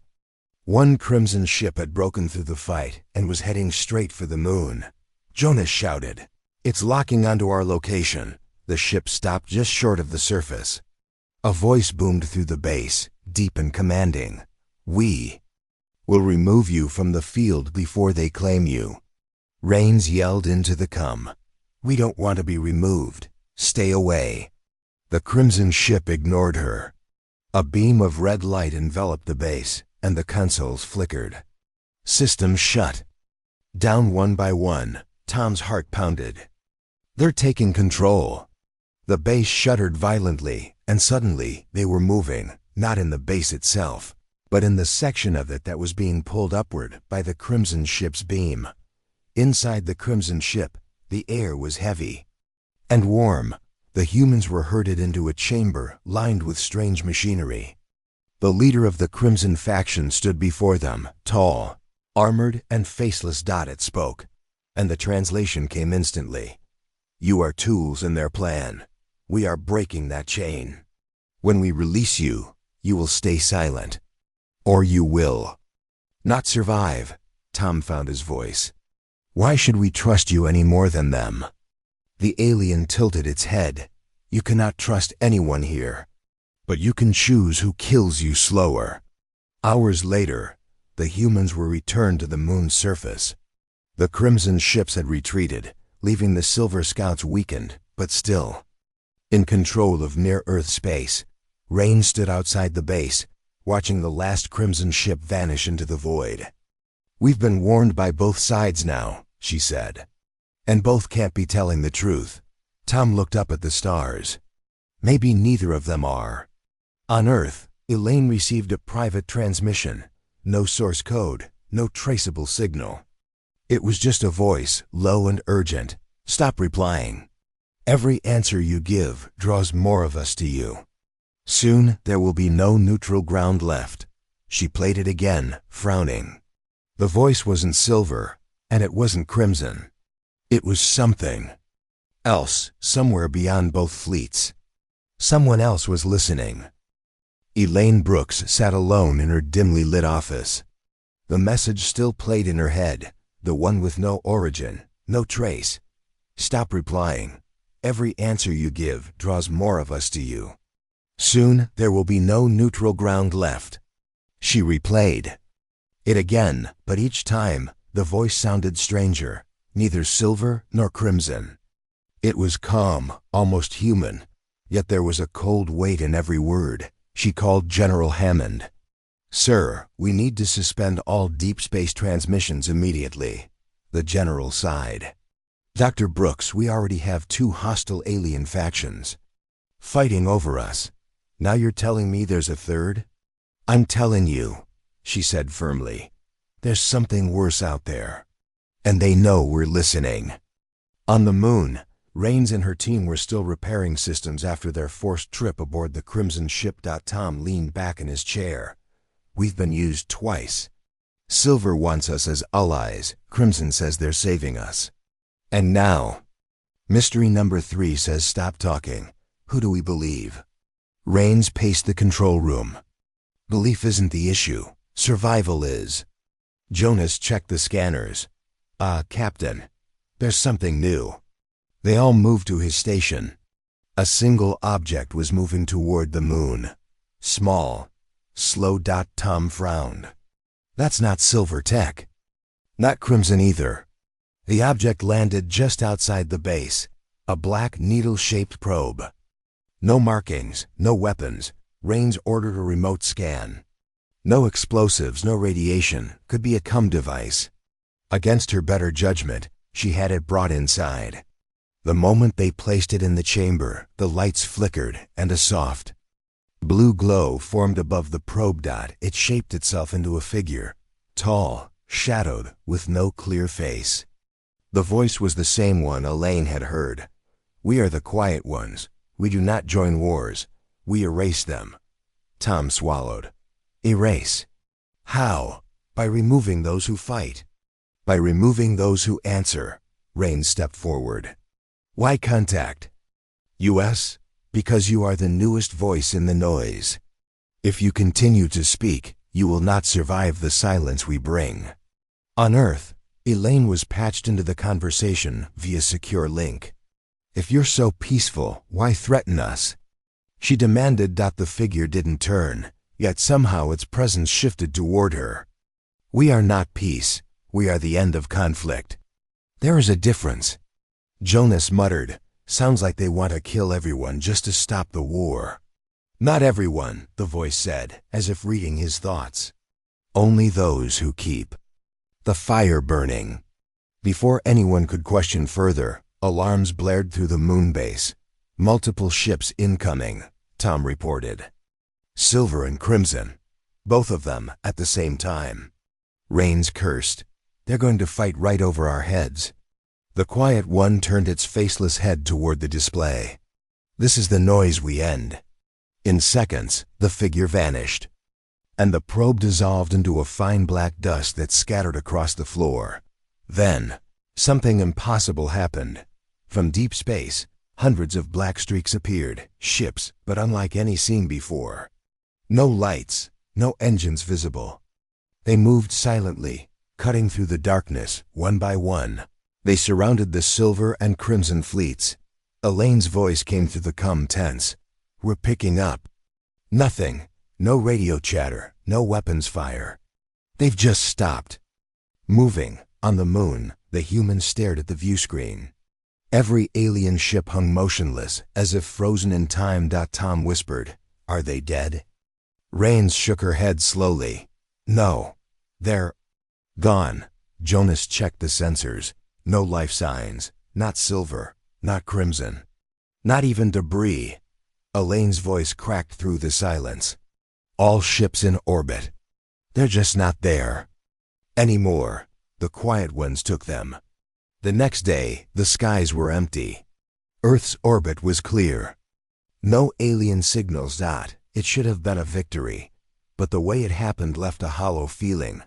One crimson ship had broken through the fight and was heading straight for the moon. Jonas shouted, "It's locking onto our location." The ship stopped just short of the surface. A voice boomed through the base, deep and commanding. "We will remove you from the field before they claim you." Rains yelled into the com. "We don't want to be removed. Stay away." The crimson ship ignored her. A beam of red light enveloped the base, and the consoles flickered. Systems shut. Down one by one, Tom's heart pounded. "They're taking control." The base shuddered violently, and suddenly they were moving, not in the base itself, but in the section of it that was being pulled upward by the crimson ship's beam. Inside the crimson ship, the air was heavy and warm. The humans were herded into a chamber lined with strange machinery. The leader of the crimson faction stood before them, tall, armored, and faceless. It spoke, and the translation came instantly. "You are tools in their plan. We are breaking that chain. When we release you, you will stay silent. Or you will not survive." Tom found his voice. "Why should we trust you any more than them?" The alien tilted its head. "You cannot trust anyone here, but you can choose who kills you slower." Hours later, the humans were returned to the moon's surface. The crimson ships had retreated, leaving the Silver Scouts weakened, but still in control of near-Earth space. Rain stood outside the base, watching the last crimson ship vanish into the void. "We've been warned by both sides now," she said. "And both can't be telling the truth." Tom looked up at the stars. Maybe neither of them are. On Earth, Elaine received a private transmission. No source code, no traceable signal. It was just a voice, low and urgent. "Stop replying. Every answer you give draws more of us to you. Soon there will be no neutral ground left." She played it again, frowning. The voice wasn't silver, and it wasn't crimson. It was something else, somewhere beyond both fleets. Someone else was listening. Elaine Brooks sat alone in her dimly lit office. The message still played in her head, the one with no origin, no trace. "Stop replying. Every answer you give draws more of us to you. Soon there will be no neutral ground left." She replayed it again, but each time the voice sounded stranger, neither silver nor crimson. It was calm, almost human, yet there was a cold weight in every word. She called General Hammond. "Sir, we need to suspend all deep space transmissions immediately." The general sighed. "Dr. Brooks, we already have 2 hostile alien factions fighting over us. Now you're telling me there's a third? I'm telling you, she said firmly. There's something worse out there. And they know we're listening. On the moon, Rains and her team were still repairing systems after their forced trip aboard the Crimson ship. Tom leaned back in his chair. We've been used twice. Silver wants us as allies. Crimson says they're saving us. And now, Mystery number 3 says stop talking. Who do we believe? Rains paced the control room. Belief isn't the issue. Survival is. Jonas checked the scanners. Captain, there's something new. They all moved to his station. A single object was moving toward the moon. Small, slow. Tom frowned. That's not Silver tech. Not Crimson either. The object landed just outside the base, a black needle-shaped probe. No markings, no weapons. Rains ordered a remote scan. No explosives, no radiation. Could be a comm device. Against her better judgment, she had it brought inside. The moment they placed it in the chamber, the lights flickered and a soft blue glow formed above the probe. It shaped itself into a figure, tall, shadowed, with no clear face. The voice was the same one Elaine had heard. We are the quiet ones. We do not join wars. We erase them. Tom swallowed. Erase? How? By removing those who fight. By removing those who answer. Rains stepped forward. Why contact? U.S.? Because you are the newest voice in the noise. If you continue to speak, you will not survive the silence we bring. On Earth, Elaine was patched into the conversation via secure link. If you're so peaceful, why threaten us? She demanded. The figure didn't turn, yet somehow its presence shifted toward her. We are not peace. We are the end of conflict. There is a difference. Jonas muttered. Sounds like they want to kill everyone just to stop the war. Not everyone, the voice said, as if reading his thoughts. Only those who keep the fire burning. Before anyone could question further, alarms blared through the moon base. Multiple ships incoming, Tom reported. Silver and Crimson. Both of them at the same time. Rains cursed. They're going to fight right over our heads. The quiet one turned its faceless head toward the display. This is the noise we end. In seconds, the figure vanished, and the probe dissolved into a fine black dust that scattered across the floor. Then, something impossible happened. From deep space, hundreds of black streaks appeared, ships, but unlike any seen before. No lights, no engines visible. They moved silently, cutting through the darkness, one by one. They surrounded the Silver and Crimson fleets. Elaine's voice came through the comm tense. We're picking up. Nothing. No radio chatter. No weapons fire. They've just stopped. Moving. On the moon, the humans stared at the view screen. Every alien ship hung motionless, as if frozen in time. Tom whispered, Are they dead? Rains shook her head slowly. No. They're gone. Jonas checked the sensors. No life signs. Not Silver. Not Crimson. Not even debris. Elaine's voice cracked through the silence. All ships in orbit. They're just not there anymore. The quiet ones took them. The next day, the skies were empty. Earth's orbit was clear. No alien signals. It should have been a victory. But the way it happened left a hollow feeling.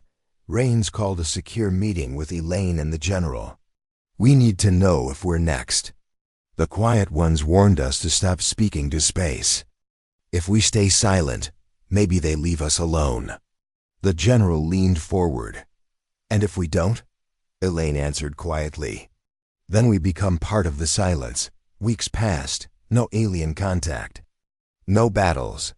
Rains called a secure meeting with Elaine and the general. We need to know if we're next. The quiet ones warned us to stop speaking to space. If we stay silent, maybe they leave us alone. The general leaned forward. And if we don't? Elaine answered quietly. Then we become part of the silence. Weeks passed, no alien contact. No battles.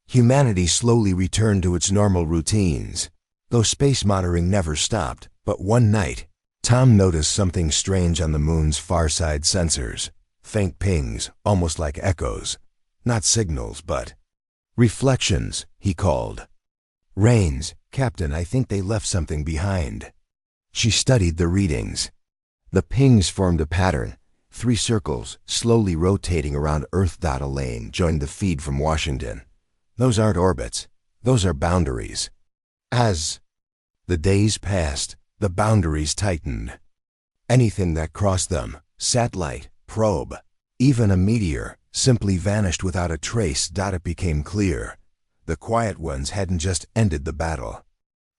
Humanity slowly returned to its normal routines, though space monitoring never stopped. But one night, Tom noticed something strange on the moon's far side sensors. Faint pings, almost like echoes. Not signals, but reflections, he called. Rains, Captain, I think they left something behind. She studied the readings. The pings formed a pattern, 3 circles, slowly rotating around Earth. Elaine joined the feed from Washington. Those aren't orbits. Those are boundaries. As the days passed, the boundaries tightened. Anything that crossed them, satellite, probe, even a meteor, simply vanished without a trace. It became clear. The Quiet Ones hadn't just ended the battle.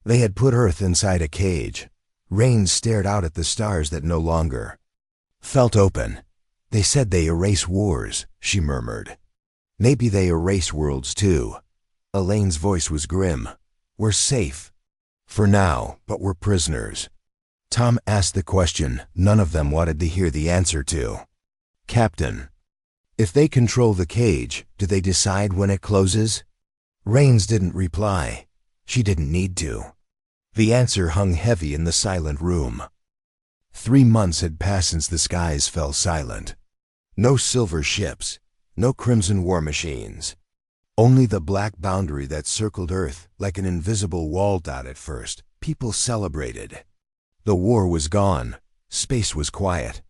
They had put Earth inside a cage. Raines stared out at the stars that no longer felt open. They said they erase wars, she murmured. Maybe they erase worlds too. Elaine's voice was grim. We're safe. For now, but we're prisoners. Tom asked the question none of them wanted to hear the answer to. Captain, if they control the cage, do they decide when it closes? Raines didn't reply. She didn't need to. The answer hung heavy in the silent room. 3 months had passed since the skies fell silent. No silver ships, no crimson war machines. Only the black boundary that circled Earth like an invisible wall. At first, people celebrated. The war was gone. Space was quiet.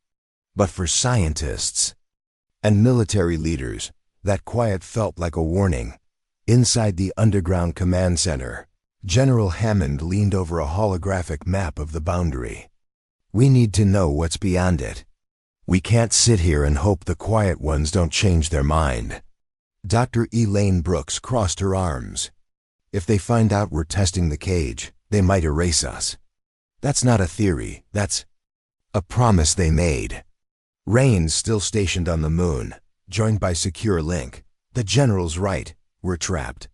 But for scientists and military leaders, that quiet felt like a warning. Inside the underground command center, General Hammond leaned over a holographic map of the boundary. We need to know what's beyond it. We can't sit here and hope the Quiet Ones don't change their mind. Dr. Elaine Brooks crossed her arms. If they find out we're testing the cage, they might erase us. That's not a theory, that's a promise they made. Raines, still stationed on the moon, joined by secure link. The general's right, we're trapped.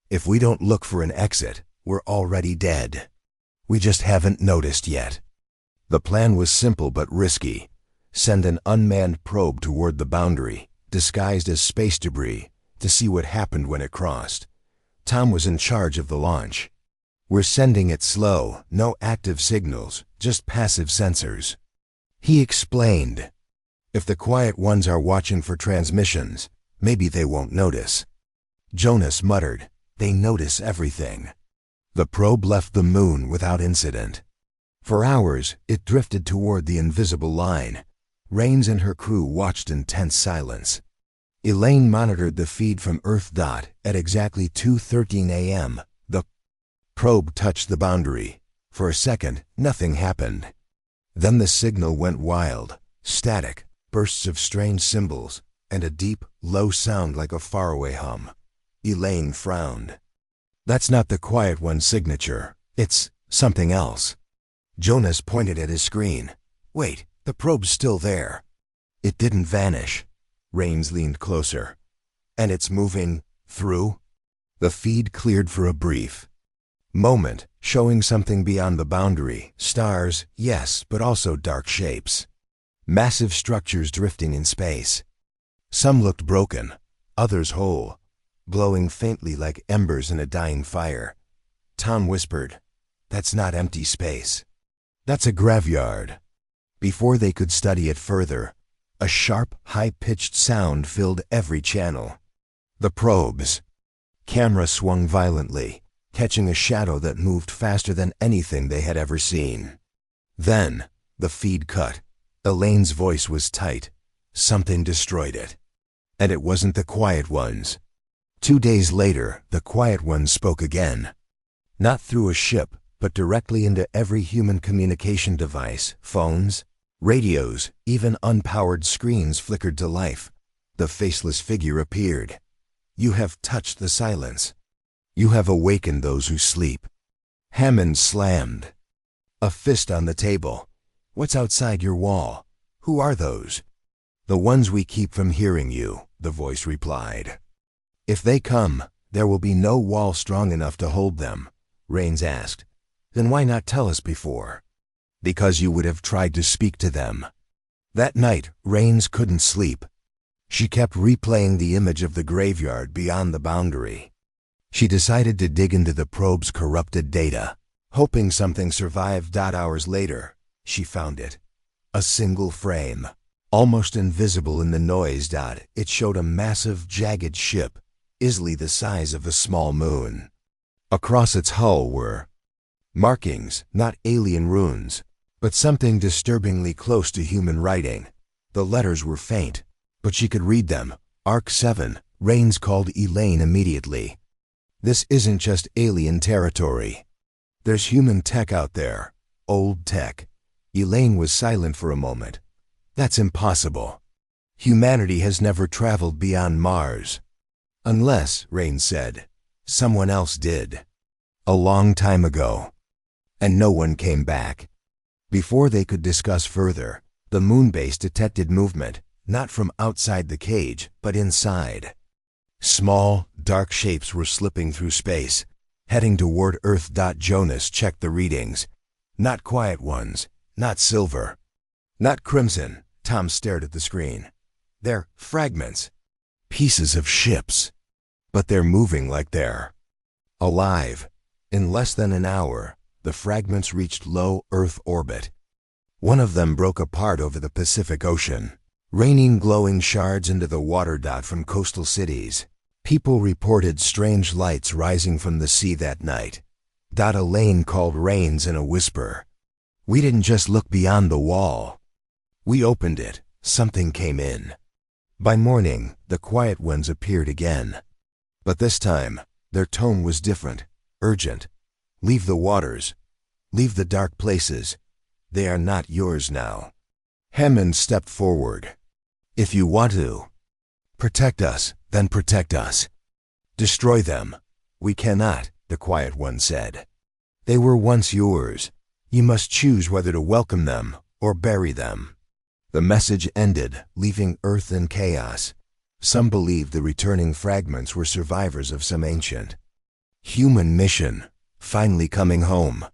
If we don't look for an exit, we're already dead. We just haven't noticed yet. The plan was simple but risky. Send an unmanned probe toward the boundary, disguised as space debris, to see what happened when it crossed. Tom was in charge of the launch. We're sending it slow, no active signals, just passive sensors. He explained. If the Quiet Ones are watching for transmissions, maybe they won't notice. Jonas muttered, they notice everything. The probe left the moon without incident. For hours, it drifted toward the invisible line. Raines and her crew watched in tense silence. Elaine monitored the feed from Earth. At exactly 2:13 a.m., the probe touched the boundary. For a second, nothing happened. Then the signal went wild, static, bursts of strange symbols, and a deep, low sound like a faraway hum. Elaine frowned. That's not the Quiet One's signature. It's something else. Jonas pointed at his screen. Wait, the probe's still there. It didn't vanish. Raines leaned closer. And it's moving through? The feed cleared for a brief moment, showing something beyond the boundary. Stars, yes, but also dark shapes. Massive structures drifting in space. Some looked broken, others whole, glowing faintly like embers in a dying fire. Tom whispered, that's not empty space. That's a graveyard. Before they could study it further, a sharp, high-pitched sound filled every channel. The probe's camera swung violently, catching a shadow that moved faster than anything they had ever seen. Then, the feed cut. Elaine's voice was tight. Something destroyed it. And it wasn't the Quiet Ones. 2 days later, the Quiet Ones spoke again. Not through a ship, but directly into every human communication device, phones, radios, even unpowered screens flickered to life. The faceless figure appeared. You have touched the silence. You have awakened those who sleep. Hammond slammed a fist on the table. What's outside your wall? Who are those? The ones we keep from hearing you, the voice replied. If they come, there will be no wall strong enough to hold them, Raines asked. Then why not tell us before? Because you would have tried to speak to them. That night, Raines couldn't sleep. She kept replaying the image of the graveyard beyond the boundary. She decided to dig into the probe's corrupted data, hoping something survived. Hours later, she found it. A single frame, almost invisible in the noise. It showed a massive, jagged ship, easily the size of a small moon. Across its hull were markings, not alien runes, but something disturbingly close to human writing. The letters were faint, but she could read them. Arc 7, Rains called Elaine immediately. This isn't just alien territory. There's human tech out there. Old tech. Elaine was silent for a moment. That's impossible. Humanity has never traveled beyond Mars. Unless, Rains said, someone else did. A long time ago. And no one came back. Before they could discuss further, the moon base detected movement, not from outside the cage, but inside. Small, dark shapes were slipping through space, heading toward Earth. Jonas checked the readings. Not quiet ones, not silver, not crimson. Tom stared at the screen. They're fragments, pieces of ships. But they're moving like they're alive. In less than an hour, the fragments reached low Earth orbit. One of them broke apart over the Pacific Ocean, raining glowing shards into the water. From coastal cities, people reported strange lights rising from the sea that night. Elaine called Rains in a whisper. We didn't just look beyond the wall. We opened it. Something came in. By morning, the quiet ones appeared again. But this time, their tone was different, urgent. Leave the waters. Leave the dark places. They are not yours now. Hammond stepped forward. If you want to protect us, then protect us. Destroy them. We cannot, the quiet one said. They were once yours. You must choose whether to welcome them or bury them. The message ended, leaving Earth in chaos. Some believed the returning fragments were survivors of some ancient human mission, finally coming home.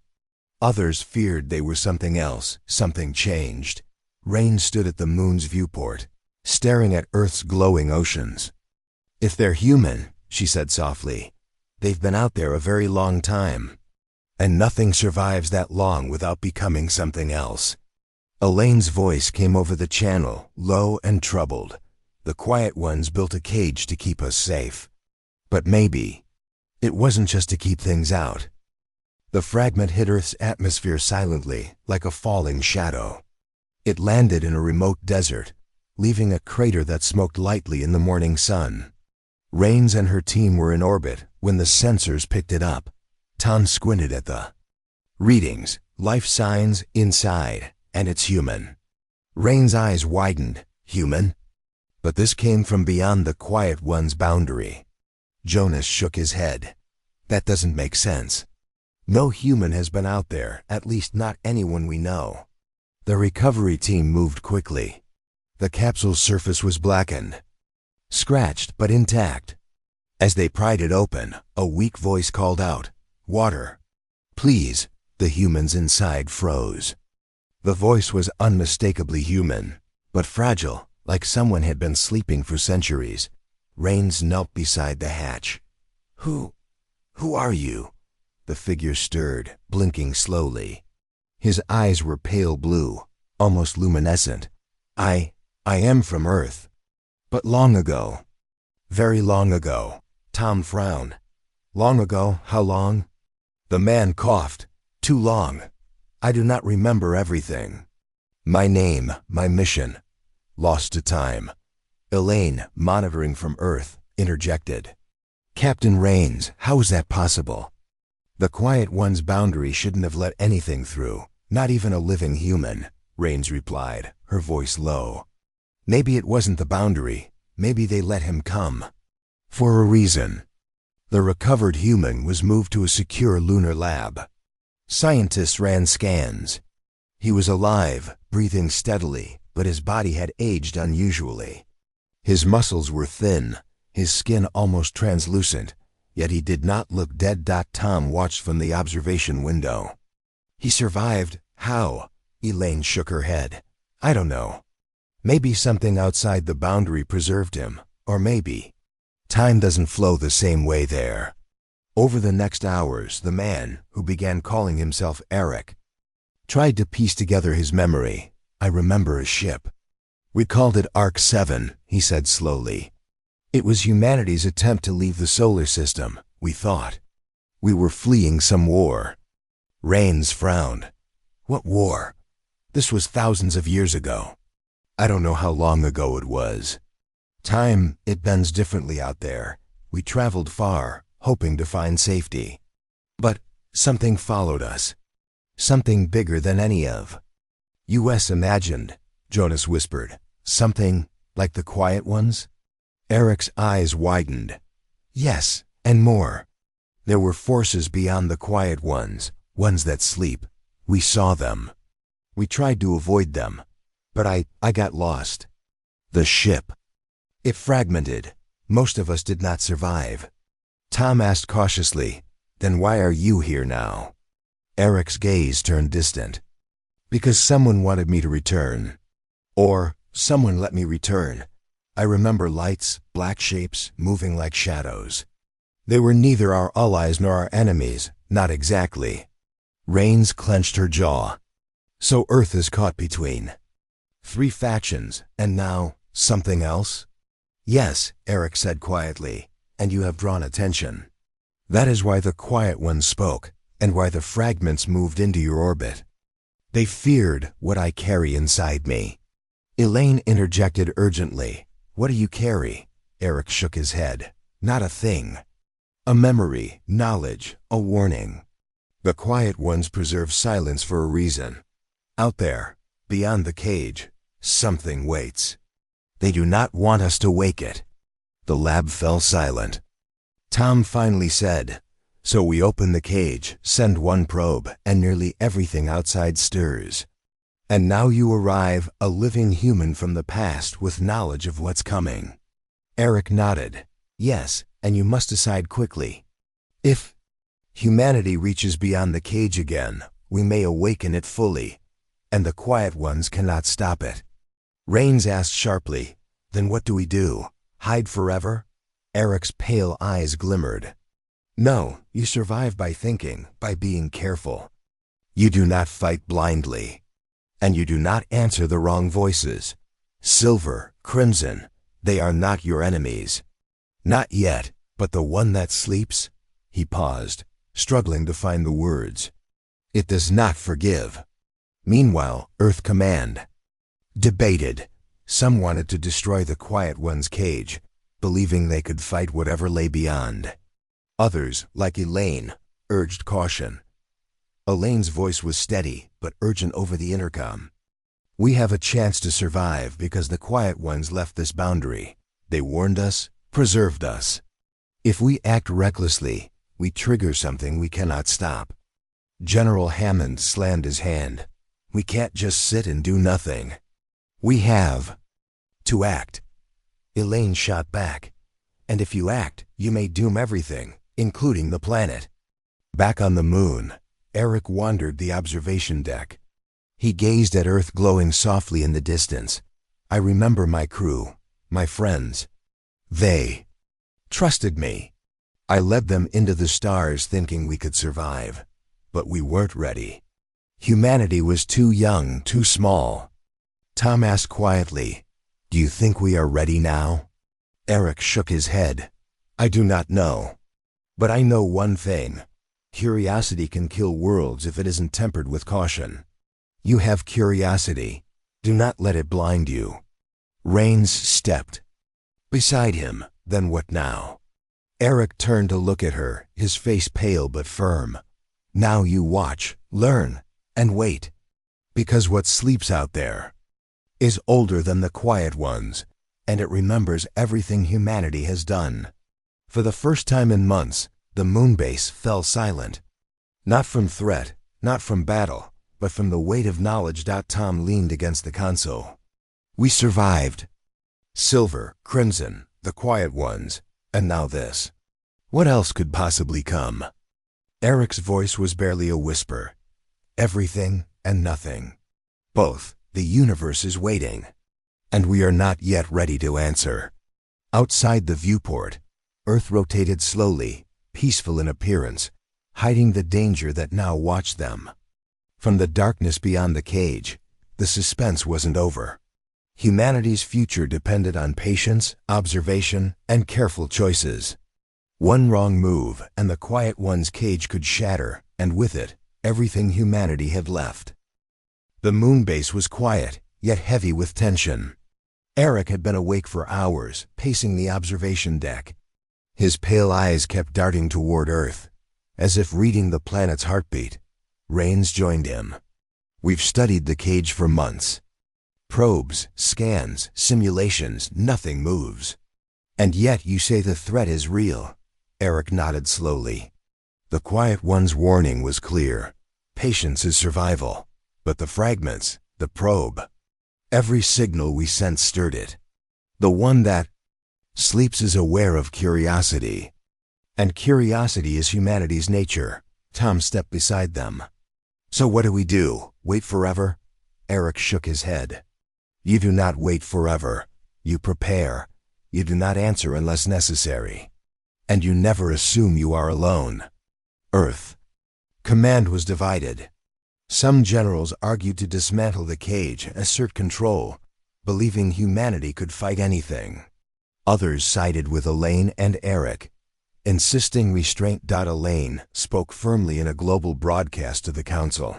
Others feared they were something else, something changed. Rain stood at the moon's viewport, staring at Earth's glowing oceans. If they're human, she said softly, they've been out there a very long time. And nothing survives that long without becoming something else. Elaine's voice came over the channel, low and troubled. The quiet ones built a cage to keep us safe. But maybe it wasn't just to keep things out. The fragment hit Earth's atmosphere silently, like a falling shadow. It landed in a remote desert, leaving a crater that smoked lightly in the morning sun. Rains and her team were in orbit when the sensors picked it up. Tom squinted at the readings, life signs inside, and it's human. Rain's eyes widened. Human? But this came from beyond the quiet one's boundary. Jonas shook his head. That doesn't make sense. No human has been out there, at least not anyone we know. The recovery team moved quickly. The capsule's surface was blackened, scratched but intact. As they pried it open, a weak voice called out, "Water. Please." The humans inside froze. The voice was unmistakably human, but fragile, like someone had been sleeping for centuries. Rains knelt beside the hatch. Who are you?" The figure stirred, blinking slowly. His eyes were pale blue, almost luminescent. I am from Earth. But long ago. Very long ago." Tom frowned. "Long ago? How long?" The man coughed. "Too long. I do not remember everything. My name, my mission. Lost to time." Elaine, monitoring from Earth, interjected. "Captain Rains, how is that possible?" "The quiet one's boundary shouldn't have let anything through, not even a living human," Rains replied, her voice low. "Maybe it wasn't the boundary. Maybe they let him come. For a reason." The recovered human was moved to a secure lunar lab. Scientists ran scans. He was alive, breathing steadily, but his body had aged unusually. His muscles were thin, his skin almost translucent, yet he did not look dead. Tom watched from the observation window. "He survived. How?" Elaine shook her head. "I don't know. Maybe something outside the boundary preserved him, or maybe time doesn't flow the same way there." Over the next hours, the man, who began calling himself Eric, tried to piece together his memory. "I remember a ship. We called it Arc 7, he said slowly. "It was humanity's attempt to leave the solar system, we thought. We were fleeing some war." Rains frowned. "What war? This was thousands of years ago." I don't know how long ago it was. Time, it bends differently out there. We traveled far, hoping to find safety. But something followed us. Something bigger than any of U.S. imagined, Jonas whispered. Something like the Quiet Ones? Eric's eyes widened. Yes, and more. There were forces beyond the Quiet Ones, ones that sleep. We saw them. We tried to avoid them, but I got lost. The ship. It fragmented. Most of us did not survive. Tom asked cautiously, "Then why are you here now?" Eric's gaze turned distant. "Because someone wanted me to return. Or someone let me return." I remember lights, black shapes, moving like shadows. They were neither our allies nor our enemies, not exactly. Rains clenched her jaw. So Earth is caught between 3 factions, and now something else? Yes, Eric said quietly, and you have drawn attention. That is why the Quiet Ones spoke, and why the fragments moved into your orbit. They feared what I carry inside me. Elaine interjected urgently. What do you carry? Eric shook his head. Not a thing. A memory, knowledge, a warning. The Quiet Ones preserve silence for a reason. Out there, beyond the cage, something waits. They do not want us to wake it. The lab fell silent. Tom finally said, "So we open the cage, send one probe, and nearly everything outside stirs. And now you arrive, a living human from the past with knowledge of what's coming." Eric nodded. "Yes, and you must decide quickly. If humanity reaches beyond the cage again, we may awaken it fully, and the Quiet Ones cannot stop it." Rains asked sharply, "Then what do we do? Hide forever?" Eric's pale eyes glimmered. "No, you survive by thinking, by being careful. You do not fight blindly. And you do not answer the wrong voices. Silver, Crimson, they are not your enemies. Not yet, but the one that sleeps?" He paused, struggling to find the words. "It does not forgive." Meanwhile, Earth Command debated. Some wanted to destroy the Quiet One's cage, believing they could fight whatever lay beyond. Others, like Elaine, urged caution. Elaine's voice was steady, but urgent over the intercom. "We have a chance to survive because the Quiet Ones left this boundary. They warned us, preserved us. If we act recklessly, we trigger something we cannot stop." General Hammond slammed his hand. "We can't just sit and do nothing. We have to act." Elaine shot back. "And if you act, you may doom everything, including the planet." Back on the moon, Eric wandered the observation deck. He gazed at Earth glowing softly in the distance. "I remember my crew, my friends. They trusted me. I led them into the stars thinking we could survive. But we weren't ready. Humanity was too young, too small." Tom asked quietly, "Do you think we are ready now?" Eric shook his head. "I do not know. But I know one thing. Curiosity can kill worlds if it isn't tempered with caution. You have curiosity. Do not let it blind you." Rains stepped beside him. Then what now? Eric turned to look at her, his face pale but firm. "Now you watch, learn, and wait. Because what sleeps out there is older than the Quiet Ones, and it remembers everything humanity has done." For the first time in months, the moonbase fell silent. Not from threat, not from battle, but from the weight of knowledge. Tom leaned against the console. "We survived. Silver, Crimson, the Quiet Ones, and now this. What else could possibly come?" Eric's voice was barely a whisper. "Everything and nothing. Both. The universe is waiting. And we are not yet ready to answer." Outside the viewport, Earth rotated slowly, peaceful in appearance, hiding the danger that now watched them. From the darkness beyond the cage, the suspense wasn't over. Humanity's future depended on patience, observation, and careful choices. One wrong move, and the Quiet One's cage could shatter, and with it, everything humanity had left. The moonbase was quiet, yet heavy with tension. Eric had been awake for hours, pacing the observation deck. His pale eyes kept darting toward Earth, as if reading the planet's heartbeat. Rains joined him. We've studied the cage for months. Probes, scans, simulations, nothing moves. And yet you say the threat is real. Eric nodded slowly. The Quiet One's warning was clear. Patience is survival. But the fragments, the probe, every signal we sent stirred it. The one that sleeps is aware of curiosity. And curiosity is humanity's nature. Tom stepped beside them. So what do? Wait forever? Eric shook his head. You do not wait forever. You prepare. You do not answer unless necessary. And you never assume you are alone. Earth. Command was divided. Some generals argued to dismantle the cage, assert control, believing humanity could fight anything. Others sided with Elaine and Eric, insisting restraint. Elaine spoke firmly in a global broadcast to the Council.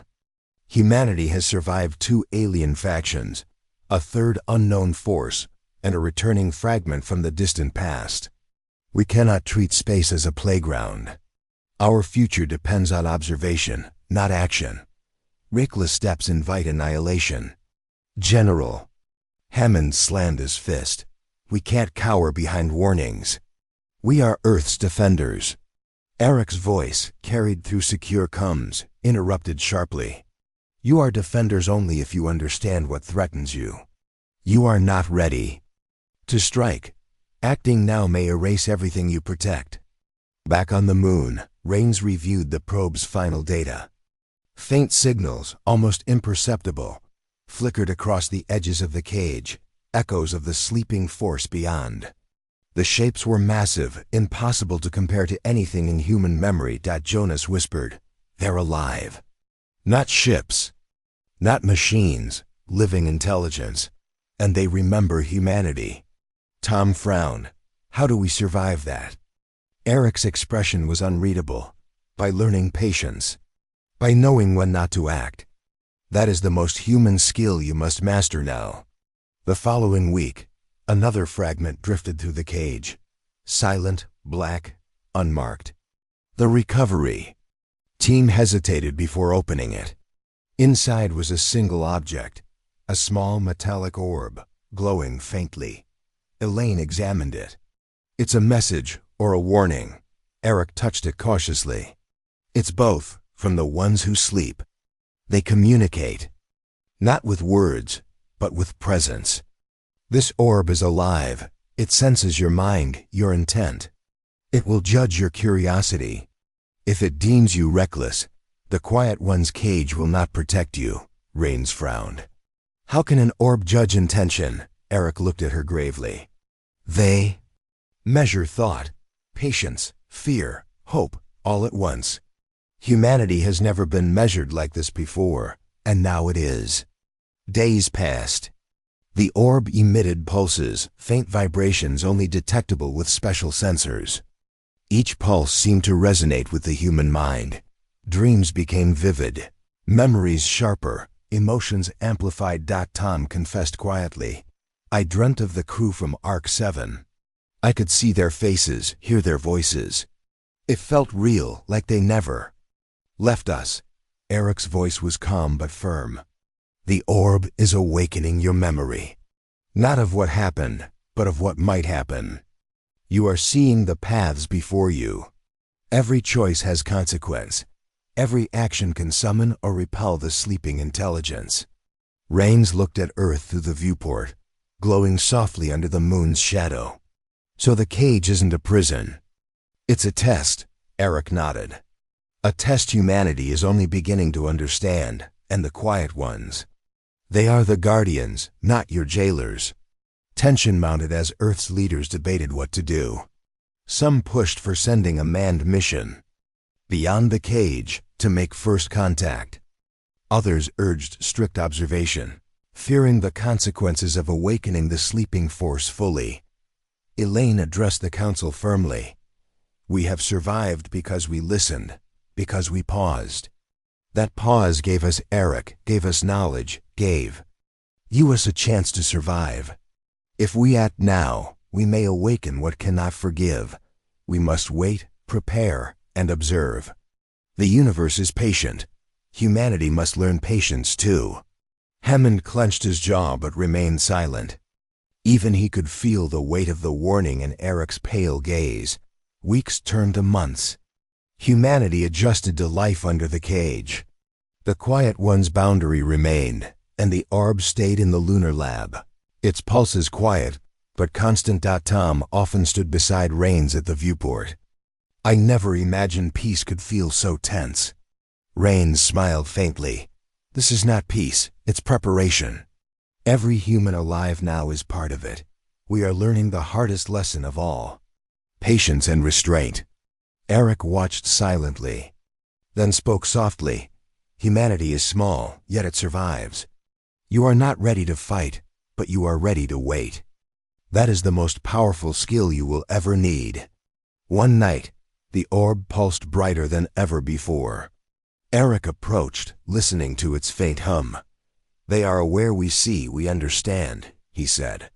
Humanity has survived 2 alien factions, a third unknown force, and a returning fragment from the distant past. We cannot treat space as a playground. Our future depends on observation, not action. Reckless steps invite annihilation. General. Hammond slammed his fist. We can't cower behind warnings. We are Earth's defenders. Eric's voice, carried through secure comms, interrupted sharply. You are defenders only if you understand what threatens you. You are not ready to strike. Acting now may erase everything you protect. Back on the moon, Rains reviewed the probe's final data. Faint signals, almost imperceptible, flickered across the edges of the cage, echoes of the sleeping force beyond. The shapes were massive, impossible to compare to anything in human memory. Jonas whispered, They're alive. Not ships. Not machines, living intelligence. And they remember humanity. Tom frowned. How do we survive that? Eric's expression was unreadable. By learning patience. By knowing when not to act. That is the most human skill you must master now. The following week, another fragment drifted through the cage. Silent, black, unmarked. The recovery. Team hesitated before opening it. Inside was a single object, a small metallic orb, glowing faintly. Elaine examined it. It's a message or a warning. Eric touched it cautiously. It's both, from the ones who sleep. They communicate. Not with words, but with presence. This orb is alive. It senses your mind, your intent. It will judge your curiosity. If it deems you reckless, the Quiet One's cage will not protect you. Rains frowned. How can an orb judge intention? Eric looked at her gravely. They measure thought, patience, fear, hope, all at once. Humanity has never been measured like this before, and now it is. Days passed. The orb emitted pulses, faint vibrations only detectable with special sensors. Each pulse seemed to resonate with the human mind. Dreams became vivid, memories sharper, emotions amplified. Tom confessed quietly. I dreamt of the crew from Arc 7. I could see their faces, hear their voices. It felt real, like they never left us. Eric's voice was calm but firm. The orb is awakening your memory. Not of what happened, but of what might happen. You are seeing the paths before you. Every choice has consequence. Every action can summon or repel the sleeping intelligence. Rains looked at Earth through the viewport, glowing softly under the moon's shadow. So the cage isn't a prison. It's a test, Eric nodded. A test humanity is only beginning to understand, and the Quiet Ones. They are the guardians, not your jailers. Tension mounted as Earth's leaders debated what to do. Some pushed for sending a manned mission beyond the cage to make first contact. Others urged strict observation, fearing the consequences of awakening the sleeping force fully. Elaine addressed the council firmly. We have survived because we listened, because we paused. That pause gave us Eric, gave us knowledge, gave You us a chance to survive. If we act now, we may awaken what cannot forgive. We must wait, prepare, and observe. The universe is patient. Humanity must learn patience too. Hammond clenched his jaw but remained silent. Even he could feel the weight of the warning in Eric's pale gaze. Weeks turned to months. Humanity adjusted to life under the cage. The Quiet One's boundary remained, and the orb stayed in the lunar lab. Its pulses quiet, but constant. Tom often stood beside Rains at the viewport. I never imagined peace could feel so tense. Rains smiled faintly. This is not peace, it's preparation. Every human alive now is part of it. We are learning the hardest lesson of all. Patience and restraint. Eric watched silently, then spoke softly. Humanity is small, yet it survives. You are not ready to fight, but you are ready to wait. That is the most powerful skill you will ever need. One night, the orb pulsed brighter than ever before. Eric approached, listening to its faint hum. They are aware we see, we understand, he said.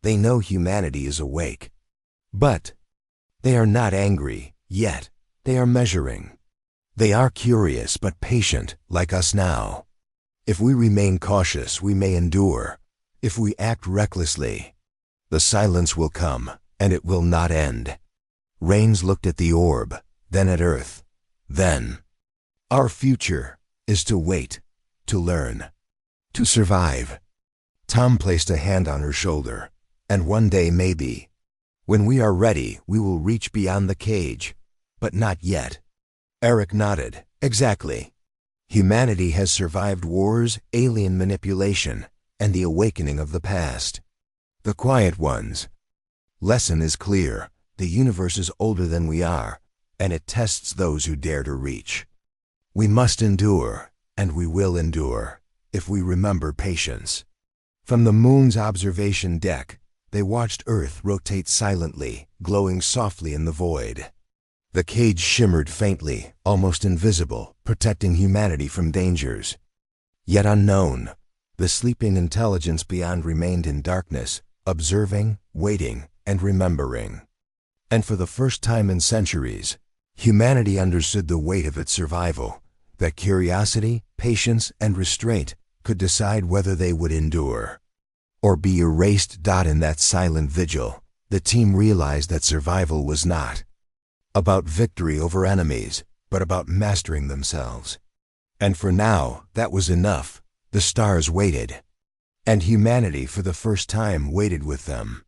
They know humanity is awake. But they are not angry, yet. They are measuring. They are curious but patient, like us now. If we remain cautious, we may endure. If we act recklessly, the silence will come, and it will not end. Rains looked at the orb, then at Earth. Then, our future is to wait, to learn, to survive. Tom placed a hand on her shoulder. And one day, maybe, when we are ready, we will reach beyond the cage. But not yet. Eric nodded. Exactly. Humanity has survived wars, alien manipulation, and the awakening of the past. The Quiet Ones. Lesson is clear. The universe is older than we are, and it tests those who dare to reach. We must endure, and we will endure, if we remember patience. From the moon's observation deck, they watched Earth rotate silently, glowing softly in the void. The cage shimmered faintly, almost invisible, protecting humanity from dangers. Yet unknown, the sleeping intelligence beyond remained in darkness, observing, waiting, and remembering. And for the first time in centuries, humanity understood the weight of its survival, that curiosity, patience, and restraint could decide whether they would endure or be erased. In that silent vigil, the team realized that survival was not about victory over enemies, but about mastering themselves. And for now, that was enough. The stars waited, and humanity for the first time waited with them.